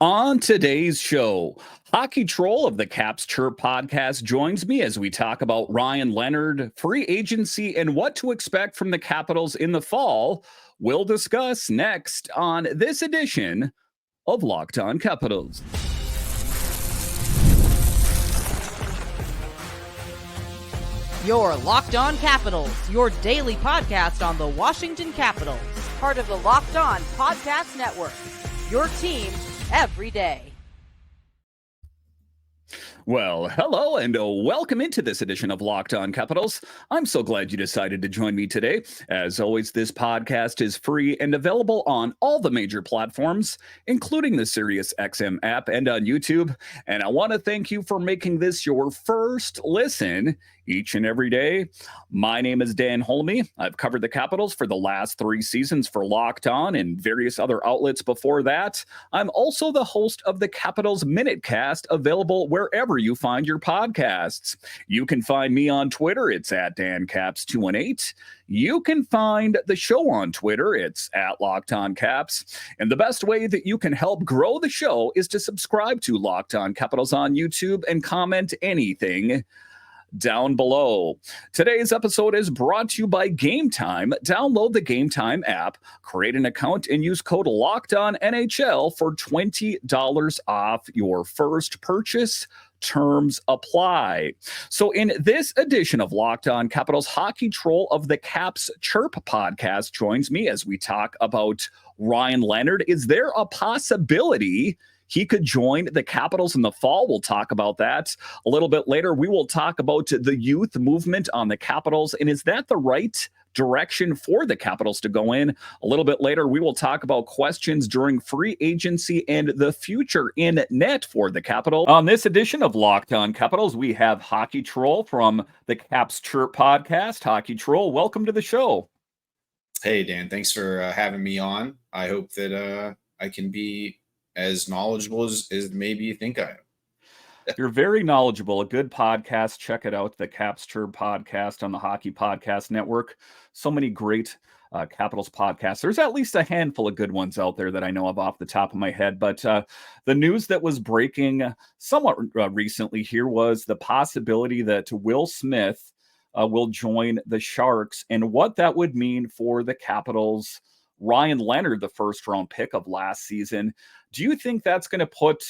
On today's show, hockey troll of the Caps Chirp podcast joins me as we talk about Ryan Leonard, free agency, and what to expect from the Capitals in the fall. We'll discuss next on this edition of Locked On Capitals. Your Locked On Capitals, your daily podcast on the Washington Capitals, part of the Locked On Podcast Network. Your team every day. Well, hello and welcome into this edition of Locked On Capitals. I'm so glad you decided to join me today. As always, this podcast is free and available on all the major platforms, including the SiriusXM app and on YouTube. And I want to thank you for making this your first listen each and every day. My name is Dan Holme. I've covered the Capitals for the last 3 seasons for Locked On and various other outlets before that. I'm also the host of the Capitals Minute Cast, available wherever you find your podcasts. You can find me on Twitter. It's at DanCaps218. You can find the show on Twitter. It's at Locked On Caps. And the best way that you can help grow the show is to subscribe to Locked On Capitals on YouTube and comment anything down below. Today's episode is brought to you by Game Time. Download the Game Time app, create an account, and use code LOCKEDONNHL for $20 off your first purchase. Terms apply. So in this edition of Locked On Capitals, hockey troll of the Caps Chirp podcast joins me as we talk about Ryan Leonard. Is there a possibility he could join the Capitals in the fall? We'll talk about that a little bit later. We will talk about the youth movement on the Capitals, and is that the right direction for the Capitals to go in? A little bit later, we will talk about questions during free agency and the future in net for the Capitals. On this edition of Locked On Capitals, we have Hockey Troll from the Caps Chirp podcast. Hockey Troll, welcome to the show. Hey, Dan, thanks for having me on. I hope that I can be as knowledgeable as maybe you think I am. You're very knowledgeable. A good podcast. Check it out, the Caps Chirp podcast on the Hockey Podcast Network. So many great Capitals podcasts. There's at least a handful of good ones out there that I know of off the top of my head. But the news that was breaking somewhat recently here was the possibility that Will Smith will join the Sharks, and what that would mean for the Capitals. Ryan Leonard, the first-round pick of last season. Do you think that's going to put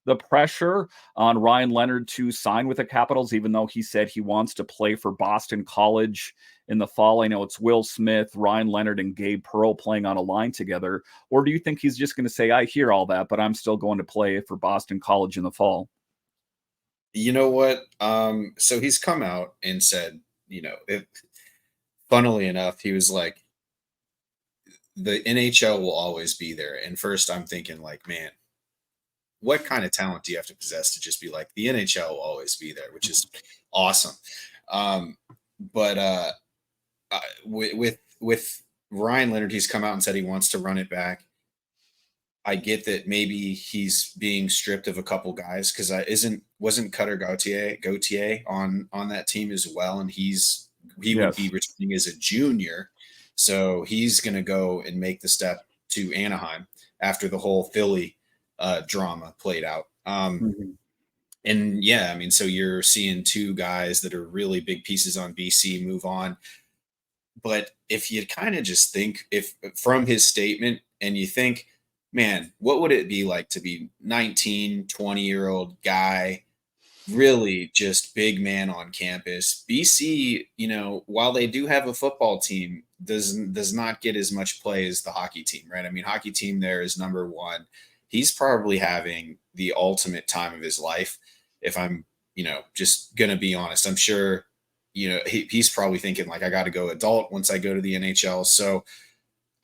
the pressure on Ryan Leonard to sign with the Capitals, even though he said he wants to play for Boston College in the fall? I know it's Will Smith, Ryan Leonard, and Gabe Pearl playing on a line together. Or do you think he's just going to say, I hear all that, but I'm still going to play for Boston College in the fall? You know what? So he's come out and said, funnily enough, he was like, the NHL will always be there. And first I'm thinking like, man, what kind of talent do you have to possess to just be like, the NHL will always be there, which is awesome. But with Ryan Leonard, he's come out and said he wants to run it back. I get that maybe he's being stripped of a couple guys because wasn't Cutter Gauthier on that team as well, and he would be returning as a junior. So he's going to go and make the step to Anaheim after the whole Philly drama played out. And yeah, I mean, so you're seeing 2 guys that are really big pieces on BC move on. But if you kind of just think from his statement and you think, man, what would it be like to be 19, 20-year-old guy, really just big man on campus? BC, while they do have a football team, does not get as much play as the hockey team, right? I mean, hockey team there is number 1. He's probably having the ultimate time of his life. If I'm, just going to be honest, I'm sure, he's probably thinking like, I got to go adult once I go to the NHL. So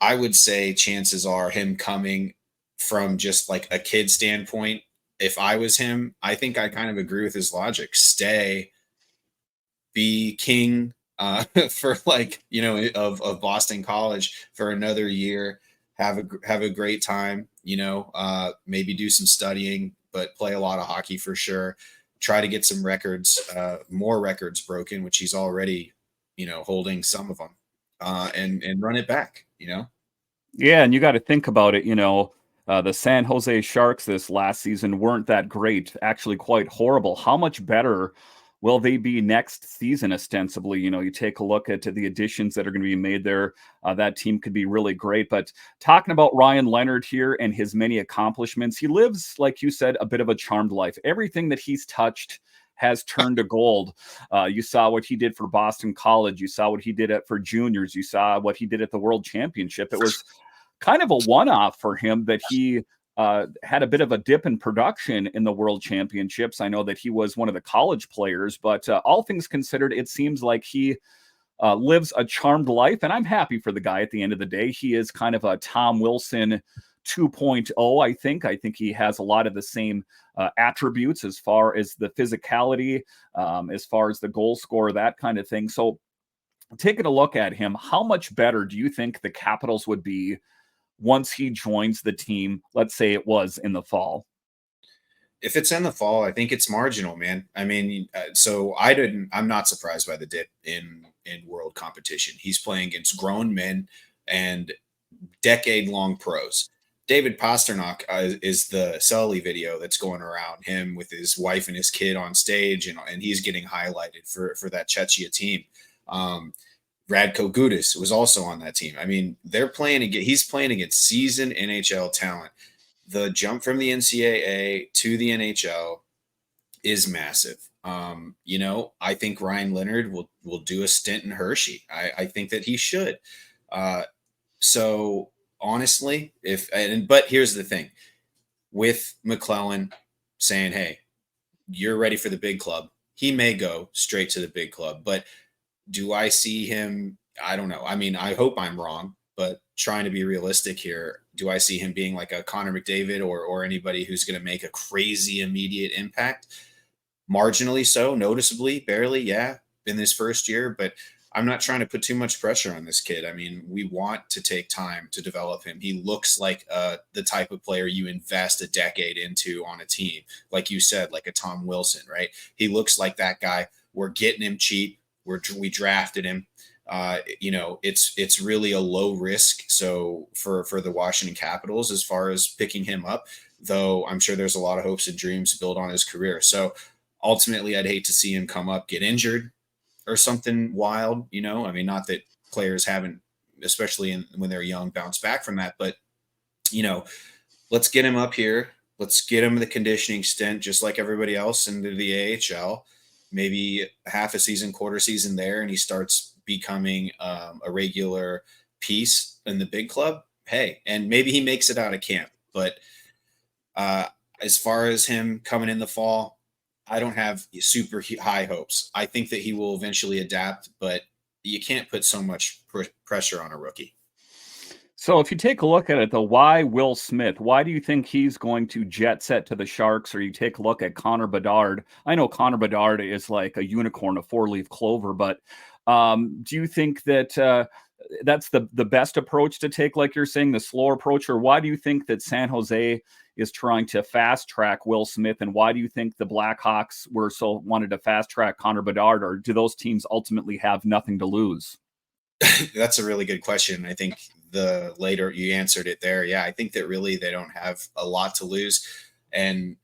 I would say chances are him coming from just like a kid standpoint. If I was him, I think I kind of agree with his logic. Stay, be king for of Boston College for another year. Have a great time. Maybe do some studying, but play a lot of hockey for sure. Try to get some records, more records broken, which he's already, holding some of them, and run it back. Yeah, and you got to think about it. The San Jose Sharks this last season weren't that great, actually quite horrible. How much better will they be next season, ostensibly? You take a look at the additions that are going to be made there. That team could be really great. But talking about Ryan Leonard here and his many accomplishments, he lives, like you said, a bit of a charmed life. Everything that he's touched has turned to gold. You saw what he did for Boston College. You saw what he did for juniors. You saw what he did at the World Championship. It was kind of a one-off for him that he had a bit of a dip in production in the World Championships. I know that he was one of the college players, but all things considered, it seems like he lives a charmed life, and I'm happy for the guy at the end of the day. He is kind of a Tom Wilson 2.0, I think. I think he has a lot of the same attributes as far as the physicality, as far as the goal scorer, that kind of thing. So taking a look at him, how much better do you think the Capitals would be once he joins the team? Let's say it was in the fall. If it's in the fall, I think it's marginal, man. I mean, I'm not surprised by the dip in world competition. He's playing against grown men and decade-long pros. David Pastrnak is the Sully video that's going around, him with his wife and his kid on stage, and he's getting highlighted for that Czechia team. Radko Gudas was also on that team. I mean, he's playing against seasoned NHL talent. The jump from the NCAA to the NHL is massive. I think Ryan Leonard will do a stint in Hershey. I think that he should. So honestly, but here's the thing with McClellan saying, "Hey, you're ready for the big club." He may go straight to the big club, but do I see him? I don't know. I mean, I hope I'm wrong, but trying to be realistic here, do I see him being like a Connor McDavid or anybody who's going to make a crazy immediate impact? Marginally so, noticeably, barely, yeah, in this first year, but I'm not trying to put too much pressure on this kid. I mean, we want to take time to develop him. He looks like the type of player you invest a decade into on a team. Like you said, like a Tom Wilson, right? He looks like that guy. We're getting him cheap. We drafted him. It's really a low risk. So for the Washington Capitals, as far as picking him up, though, I'm sure there's a lot of hopes and dreams built on his career. So ultimately, I'd hate to see him come up, get injured or something wild. I mean, not that players haven't, especially when they're young, bounce back from that, but let's get him up here. Let's get him the conditioning stint, just like everybody else, into the AHL. Maybe half a season, quarter season there, and he starts becoming a regular piece in the big club. Hey, and maybe he makes it out of camp. But as far as him coming in the fall, I don't have super high hopes. I think that he will eventually adapt, but you can't put so much pressure on a rookie. So if you take a look at it, though, why Will Smith? Why do you think he's going to jet set to the Sharks? Or you take a look at Connor Bedard. I know Connor Bedard is like a unicorn, a four-leaf clover, but do you think that that's the best approach to take, like you're saying, the slower approach? Or why do you think that San Jose is trying to fast-track Will Smith? And why do you think the Blackhawks wanted to fast-track Connor Bedard? Or do those teams ultimately have nothing to lose? That's a really good question. I think the later you answered it there. Yeah, I think that really they don't have a lot to lose. And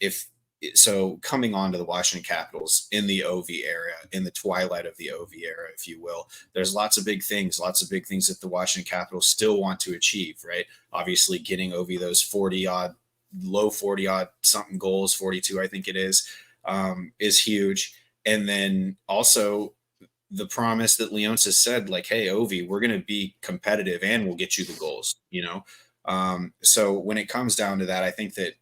coming on to the Washington Capitals in the OV era, in the twilight of the OV era, if you will, there's lots of big things that the Washington Capitals still want to achieve, right? Obviously getting OV those 40-odd, low 40-odd something goals, 42, I think it is huge. And then also the promise that Leonce has said, like, hey, Ovi, we're going to be competitive and we'll get you the goals, So when it comes down to that, I think that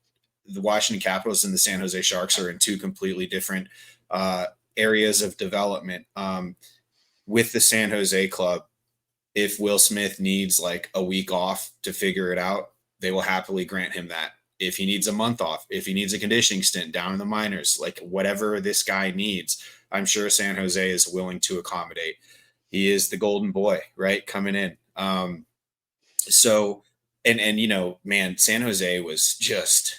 the Washington Capitals and the San Jose Sharks are in two completely different areas of development. With the San Jose club, if Will Smith needs like a week off to figure it out, they will happily grant him that. If he needs a month off, if he needs a conditioning stint down in the minors, like whatever this guy needs, I'm sure San Jose is willing to accommodate. He is the golden boy, right? Coming in. Man, San Jose was just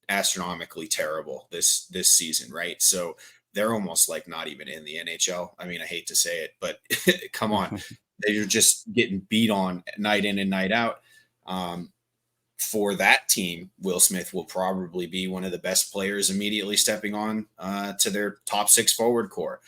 astronomically terrible this season, right? So they're almost like not even in the NHL. I mean, I hate to say it, but come on. They're just getting beat on night in and night out. for that team, Will Smith will probably be one of the best players immediately stepping on to their top 6 forward core.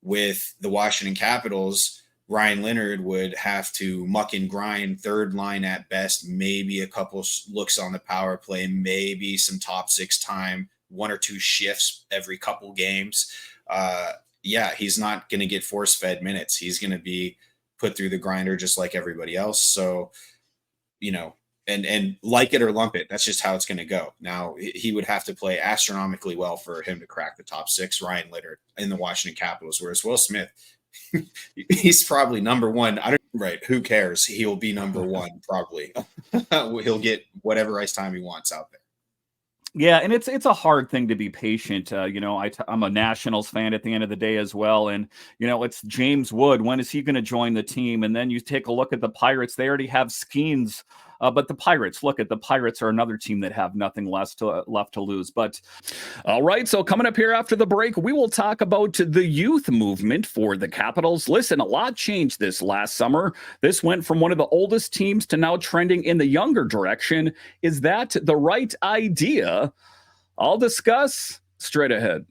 With the Washington Capitals, Ryan Leonard would have to muck and grind, third line at best, maybe a couple looks on the power play, maybe some top 6 time, 1 or 2 shifts every couple games. He's not going to get force-fed minutes. He's going to be put through the grinder just like everybody else. So, and like it or lump it, that's just how it's going to go. Now, he would have to play astronomically well for him to crack the top 6, Ryan Leonard, in the Washington Capitals, whereas Will Smith, he's probably number 1. Right. Who cares? He'll be number 1, probably. He'll get whatever ice time he wants out there. Yeah, and it's a hard thing to be patient. I'm a Nationals fan at the end of the day as well, and it's James Wood. When is he going to join the team? And then you take a look at the Pirates; they already have Skeens, but the Pirates are another team that have nothing left to lose. But all right, so coming up here after the break, we will talk about the youth movement for the Capitals. Listen, a lot changed this last summer. This went from one of the oldest teams to now trending in the younger direction. Is that the right idea? I'll discuss straight ahead.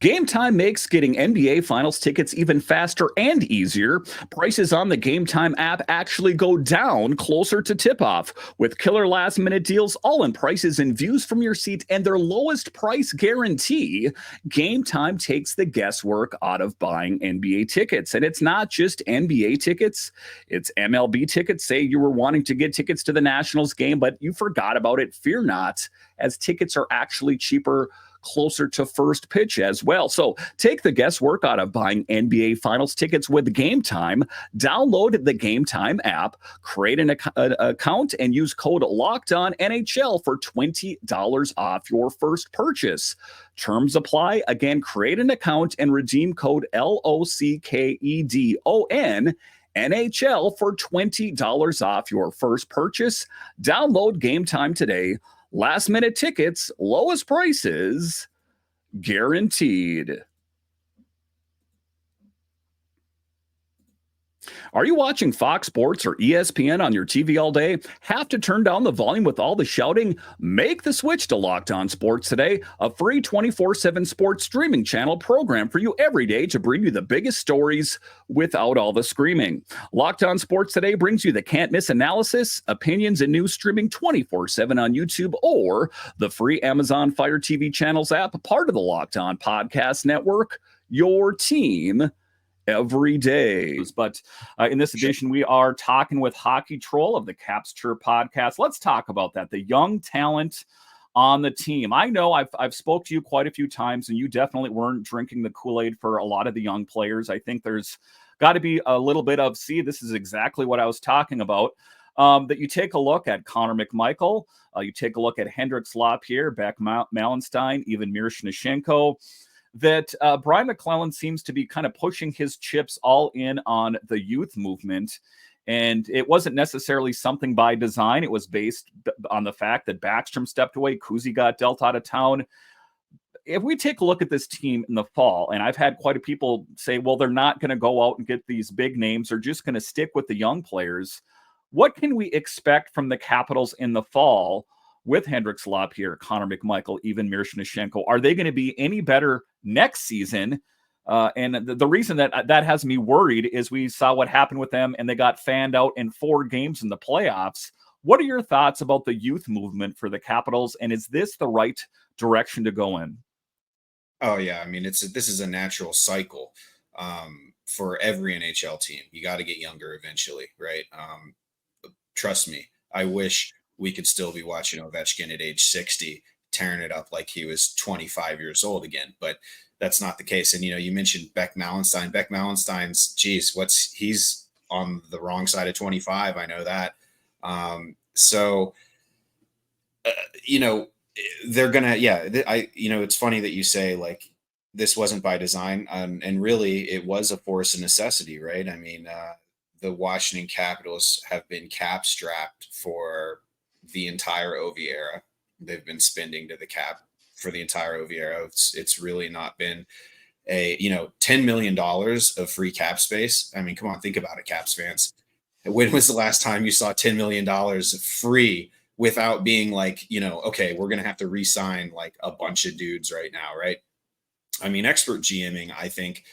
Game Time makes getting NBA Finals tickets even faster and easier. Prices on the Game Time app actually go down closer to tip-off. With killer last-minute deals, all-in prices and views from your seat, and their lowest price guarantee, Game Time takes the guesswork out of buying NBA tickets. And it's not just NBA tickets, it's MLB tickets. Say you were wanting to get tickets to the Nationals game, but you forgot about it. Fear not, as tickets are actually cheaper closer to first pitch as well. So take the guesswork out of buying NBA Finals tickets with Game Time. Download the Game Time app, create an account, and use code LOCKEDONNHL for $20 off your first purchase. Terms apply. Again, create an account and redeem code LOCKEDON NHL for $20 off your first purchase. Download Game Time today. Last minute tickets, lowest prices, guaranteed. Are you watching Fox Sports or ESPN on your TV all day? Have to turn down the volume with all the shouting? Make the switch to Locked On Sports Today, a free 24/7 sports streaming channel program for you every day to bring you the biggest stories without all the screaming. Locked On Sports Today brings you the can't-miss analysis, opinions, and news streaming 24/7 on YouTube or the free Amazon Fire TV channels app, part of the Locked On Podcast Network, your team every day. But in this edition, we are talking with Hockey Troll of the Caps Chirp podcast. Let's talk about that, the young talent on the team. I know I've spoke to you quite a few times, and you definitely weren't drinking the Kool-Aid for a lot of the young players. I think there's got to be a little bit of, this is exactly what I was talking about. That you take a look at Connor McMichael, you take a look at Hendrix Lapierre, Beck Malenstyn, even Miroshnichenko, that Brian McClellan seems to be kind of pushing his chips all in on the youth movement. And it wasn't necessarily something by design. It was based on the fact that Backstrom stepped away, Kuzi got dealt out of town. If we take a look at this team in the fall, and I've had quite a people say, well, they're not going to go out and get these big names. They're just going to stick with the young players. What can we expect from the Capitals in the fall with Hendrix Lapierre, Connor McMichael, even Miroshnichenko? Are they going to be any better next season? And the reason that has me worried is we saw what happened with them, and they got fanned out in 4 games in the playoffs. What are your thoughts about the youth movement for the Capitals, and is this the right direction to go in? Oh, yeah. I mean, this is a natural cycle for every NHL team. You got to get younger eventually, right? Trust me, I wish we could still be watching Ovechkin at age 60, tearing it up like he was 25 years old again. But that's not the case. And, you mentioned Beck Malenstyn. Beck Malenstyn's, he's on the wrong side of 25. I know that. They're going to, it's funny that you say like, this wasn't by design. And really it was a force of necessity, right? I mean, the Washington Capitals have been cap strapped for the entire Ovi era. They've been spending to the cap for the entire Ovi era. It's really not been $10 million of free cap space. I mean, come on, think about it, Caps fans. When was the last time you saw $10 million free without being like, okay, we're going to have to re-sign like a bunch of dudes right now, right? I mean, expert GMing, I think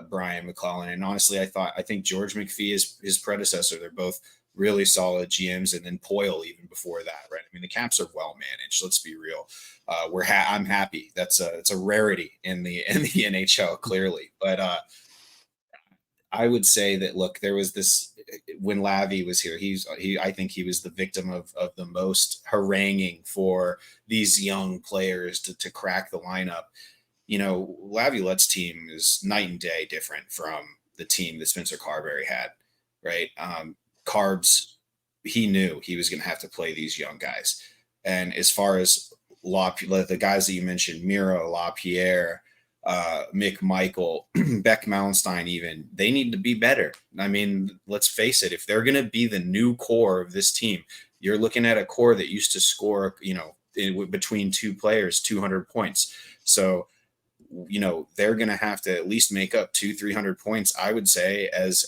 Brian McClellan, and honestly, I think George McPhee is his predecessor. They're both really solid GMs, and then Poyle even before that, right? I mean, the Caps are well managed. Let's be real. I'm happy. It's a rarity in the NHL, clearly. But I would say that, look, there was this when Lavi was here. I think he was the victim of the most haranguing for these young players to crack the lineup. Laviolette's team is night and day different from the team that Spencer Carberry had, right? Carbs, he knew he was going to have to play these young guys. And as far as the guys that you mentioned, Miro, LaPierre, McMichael, Beck Malenstyn, even, they need to be better. I mean, let's face it, if they're going to be the new core of this team, you're looking at a core that used to score, between two players, 200 points. So, they're going to have to at least make up 200-300 points, I would say, as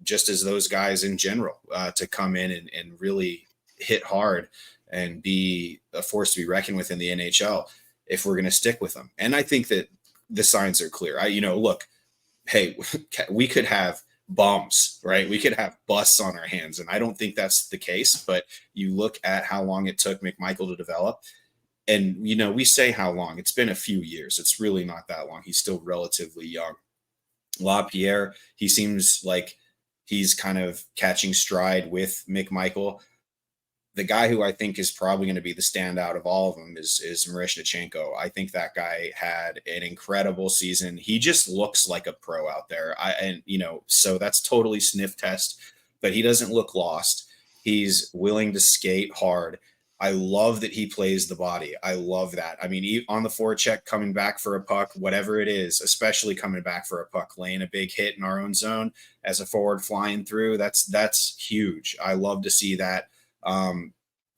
just as those guys in general, to come in and really hit hard and be a force to be reckoned with in the NHL if we're going to stick with them. And I think that the signs are clear. Look, hey, we could have bums, right? We could have busts on our hands. And I don't think that's the case, but you look at how long it took McMichael to develop. And, we say how long. It's been a few years. It's really not that long. He's still relatively young. LaPierre, he seems like he's kind of catching stride with McMichael. The guy who I think is probably going to be the standout of all of them is Miroshnichenko. I think that guy had an incredible season. He just looks like a pro out there. So that's totally sniff test, but he doesn't look lost. He's willing to skate hard. I love that he plays the body. I love that. I mean, on the forecheck, coming back for a puck, whatever it is, especially coming back for a puck, laying a big hit in our own zone as a forward flying through. That's huge. I love to see that. And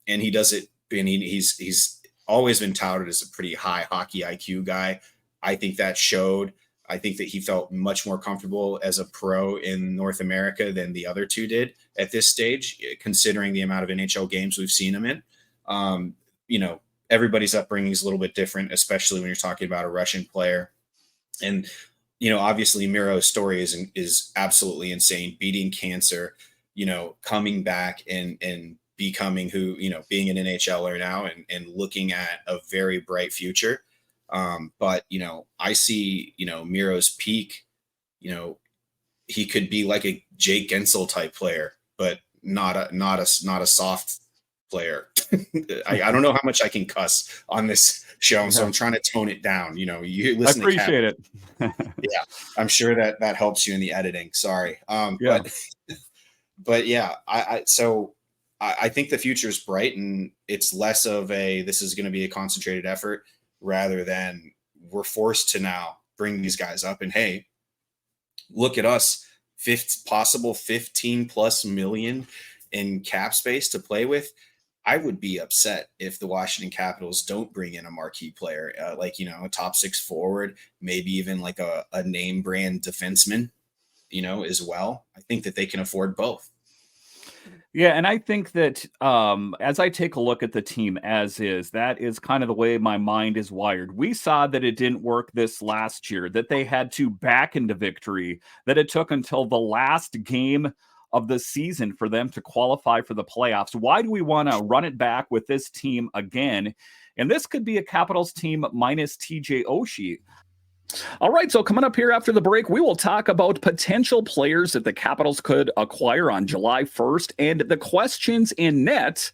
he does it. And he's always been touted as a pretty high hockey IQ guy. I think that showed. I think that he felt much more comfortable as a pro in North America than the other two did at this stage, considering the amount of NHL games we've seen him in. Everybody's upbringing is a little bit different, especially when you're talking about a Russian player. And, obviously Miro's story is absolutely insane, beating cancer, coming back and becoming being an NHLer now and looking at a very bright future. But, I see, Miro's peak, he could be like a Jake Gensel type player, but not a soft player. I don't know how much I can cuss on this show, so I'm trying to tone it down. You listen. I appreciate it. Yeah, I'm sure that helps you in the editing. Sorry, yeah. but yeah, I think the future is bright, and it's less of this is going to be a concentrated effort rather than we're forced to now bring these guys up. And hey, look at us, possible 15+ million in cap space to play with. I would be upset if the Washington Capitals don't bring in a marquee player, a top six forward, maybe even like a name brand defenseman, as well. I think that they can afford both. Yeah, and I think that as I take a look at the team as is, that is kind of the way my mind is wired. We saw that it didn't work this last year, that they had to back into victory, that it took until the last game of the season for them to qualify for the playoffs. Why do we want to run it back with this team again? And this could be a Capitals team minus TJ Oshie. All right, so coming up here after the break, we will talk about potential players that the Capitals could acquire on July 1st and the questions in net.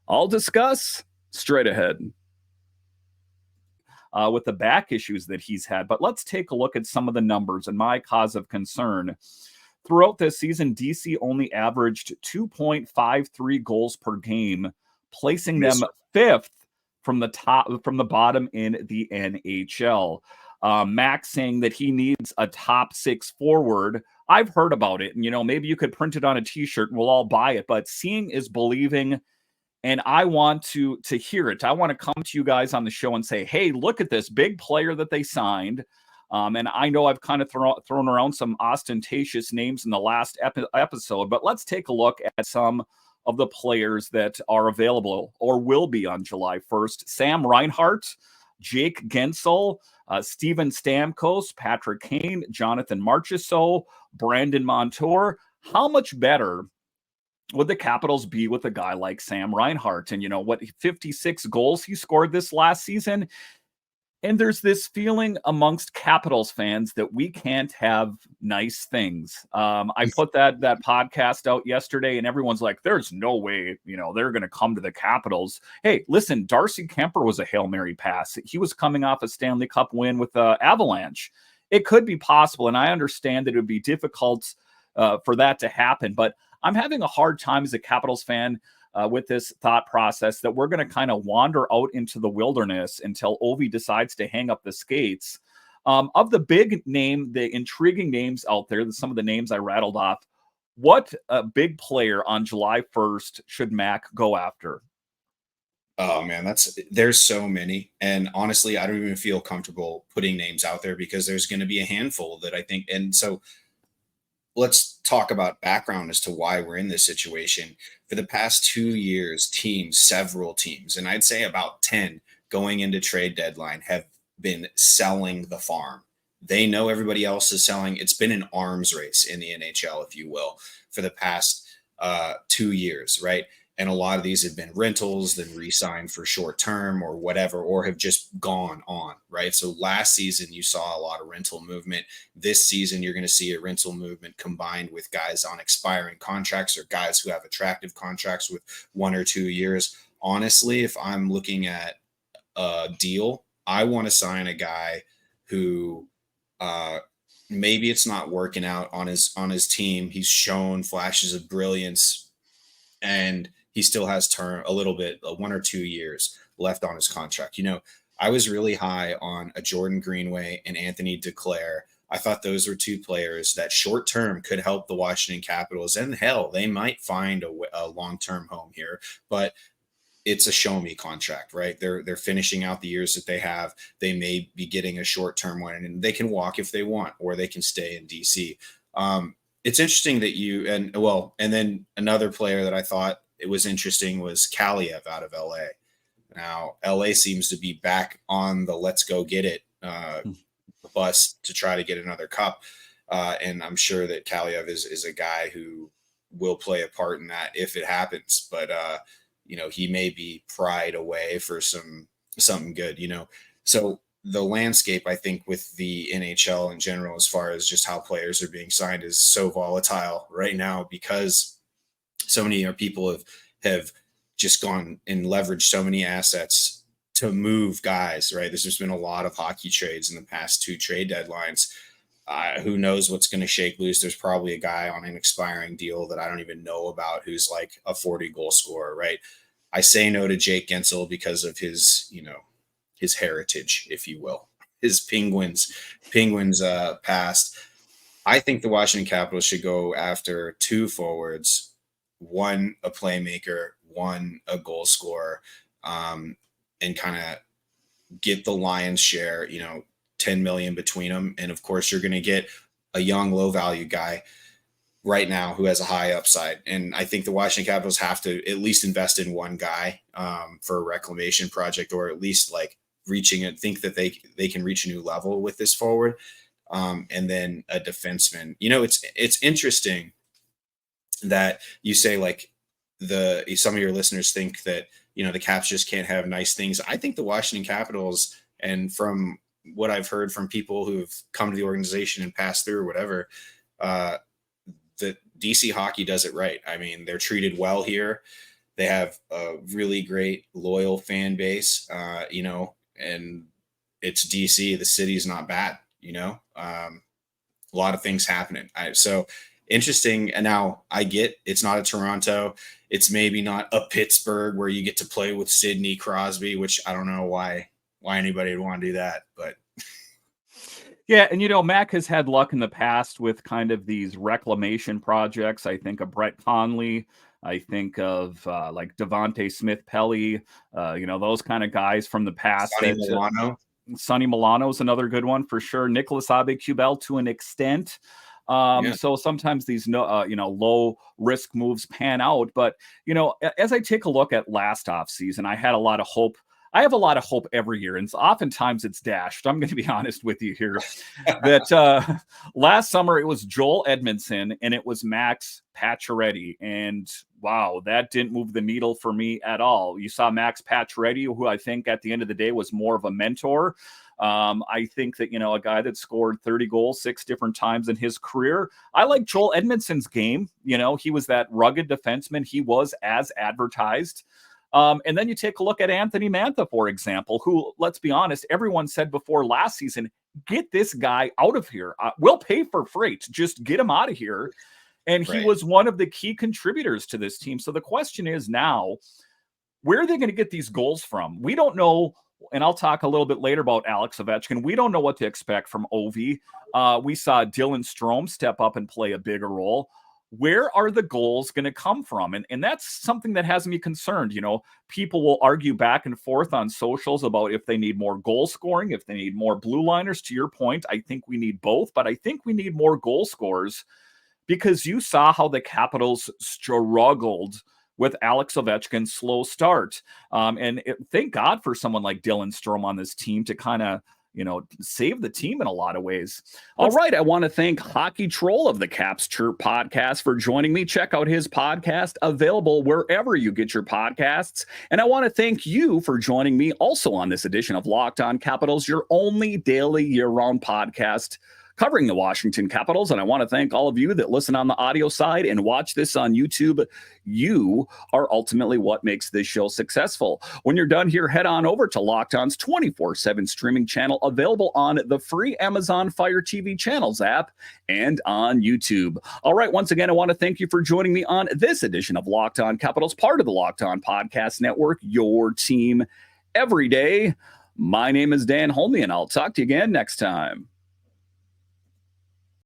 I'll discuss straight ahead with the back issues that he's had. But let's take a look at some of the numbers and my cause of concern. Throughout this season, DC only averaged 2.53 goals per game, placing them fifth from the bottom in the NHL. Max saying that he needs a top six forward. I've heard about it, and maybe you could print it on a t-shirt and we'll all buy it, but seeing is believing, and I want to hear it. I want to come to you guys on the show and say, hey, look at this big player that they signed. And I know I've kind of thrown around some ostentatious names in the last episode, but let's take a look at some of the players that are available or will be on July 1st. Sam Reinhart, Jake Gensel, Steven Stamkos, Patrick Kane, Jonathan Marchessault, Brandon Montour. How much better would the Capitals be with a guy like Sam Reinhart? And 56 goals he scored this last season. And there's this feeling amongst Capitals fans that we can't have nice things. I put that podcast out yesterday, and everyone's like, there's no way, they're going to come to the Capitals. Hey, listen, Darcy Kuemper was a Hail Mary pass. He was coming off a Stanley Cup win with Avalanche. It could be possible, and I understand that it would be difficult for that to happen, but I'm having a hard time as a Capitals fan with this thought process that we're going to kind of wander out into the wilderness until Ovi decides to hang up the skates. Of the big name, the intriguing names out there, some of the names I rattled off, what big player on July 1st should Mac go after? Oh man, there's so many. And honestly, I don't even feel comfortable putting names out there because there's going to be a handful that I think. And so let's talk about background as to why we're in this situation. For the past 2 years, several teams, and I'd say about 10 going into trade deadline, have been selling the farm. They know everybody else is selling. It's been an arms race in the NHL, if you will, for the past 2 years, right? And a lot of these have been rentals, then re-signed for short term or whatever, or have just gone on, right? So last season, you saw a lot of rental movement. This season, you're going to see a rental movement combined with guys on expiring contracts or guys who have attractive contracts with 1 or 2 years. Honestly, if I'm looking at a deal, I want to sign a guy who maybe it's not working out on his team. He's shown flashes of brilliance, and he still has a little bit, 1 or 2 years left on his contract. I was really high on a Jordan Greenway and Anthony Duclair. I thought those were two players that short term could help the Washington Capitals, and hell, they might find a long-term home here, but it's a show me contract, right? They're finishing out the years that they have. They may be getting a short-term one, and they can walk if they want, or they can stay in DC. It's interesting that and then another player that I thought it was interesting was Kaliev out of LA. Now, LA seems to be back on the let's go get it bus to try to get another cup. And I'm sure that Kaliev is a guy who will play a part in that if it happens. But, he may be pried away for something good, So the landscape, I think, with the NHL in general, as far as just how players are being signed, is so volatile right now because so many people have just gone and leveraged so many assets to move guys, right? There's just been a lot of hockey trades in the past 2 trade deadlines. Who knows what's going to shake loose? There's probably a guy on an expiring deal that I don't even know about who's like a 40-goal scorer, right? I say no to Jake Gensel because of his heritage, if you will, his Penguins past. I think the Washington Capitals should go after 2 forwards, 1 a playmaker, 1 a goal scorer, and kind of get the lion's share, $10 million between them. And of course, you're going to get a young, low value guy right now who has a high upside. And I think the Washington Capitals have to at least invest in 1 guy for a reclamation project, or at least like think that they can reach a new level with this forward. And then a defenseman. It's interesting that you say like some of your listeners think that, the Caps just can't have nice things. I think the Washington Capitals, and from what I've heard from people who've come to the organization and passed through or whatever, the DC hockey does it right. I mean, they're treated well here. They have a really great loyal fan base, and it's DC. The city's not bad, a lot of things happening. So interesting. And now I get it's not a Toronto. It's maybe not a Pittsburgh where you get to play with Sidney Crosby, which I don't know why anybody would want to do that, but yeah. And, Mac has had luck in the past with kind of these reclamation projects. I think of Brett Conley. I think of like Devontae Smith-Pelly, those kind of guys from the past. Sonny Milano. Sonny Milano's another good one for sure. Nicolas Aubé-Kubel to an extent. So sometimes these low risk moves pan out. But as I take a look at last offseason, I had a lot of hope. I have a lot of hope every year, and oftentimes it's dashed. I'm going to be honest with you here. That last summer it was Joel Edmundson and it was Max Pacioretty, and wow, that didn't move the needle for me at all. You saw Max Pacioretty, who I think at the end of the day was more of a mentor. I think that, a guy that scored 30 goals 6 different times in his career. I like Joel Edmundson's game. He was that rugged defenseman. He was as advertised. And then you take a look at Anthony Mantha, for example, who, let's be honest, everyone said before last season, get this guy out of here. We'll pay for freight. Just get him out of here. And he was one of the key contributors to this team. So the question is now, where are they going to get these goals from? We don't know. And I'll talk a little bit later about Alex Ovechkin. We don't know what to expect from Ovi. We saw Dylan Strome step up and play a bigger role. Where are the goals going to come from? And that's something that has me concerned. People will argue back and forth on socials about if they need more goal scoring, if they need more blue liners. To your point, I think we need both, but I think we need more goal scorers because you saw how the Capitals struggled with Alex Ovechkin's slow start. Thank God for someone like Dylan Strome on this team to kind of, save the team in a lot of ways. All right. I want to thank Hockey Troll of the Caps Chirp podcast for joining me. Check out his podcast, available wherever you get your podcasts. And I want to thank you for joining me also on this edition of Locked On Capitals, your only daily year-round podcast covering the Washington Capitals. And I want to thank all of you that listen on the audio side and watch this on YouTube. You are ultimately what makes this show successful. When you're done here, head on over to Locked On's 24/7 streaming channel, available on the free Amazon Fire TV channels app and on YouTube. All right. Once again, I want to thank you for joining me on this edition of Locked On Capitals, part of the Locked On Podcast Network, your team every day. My name is Dan Holme, and I'll talk to you again next time.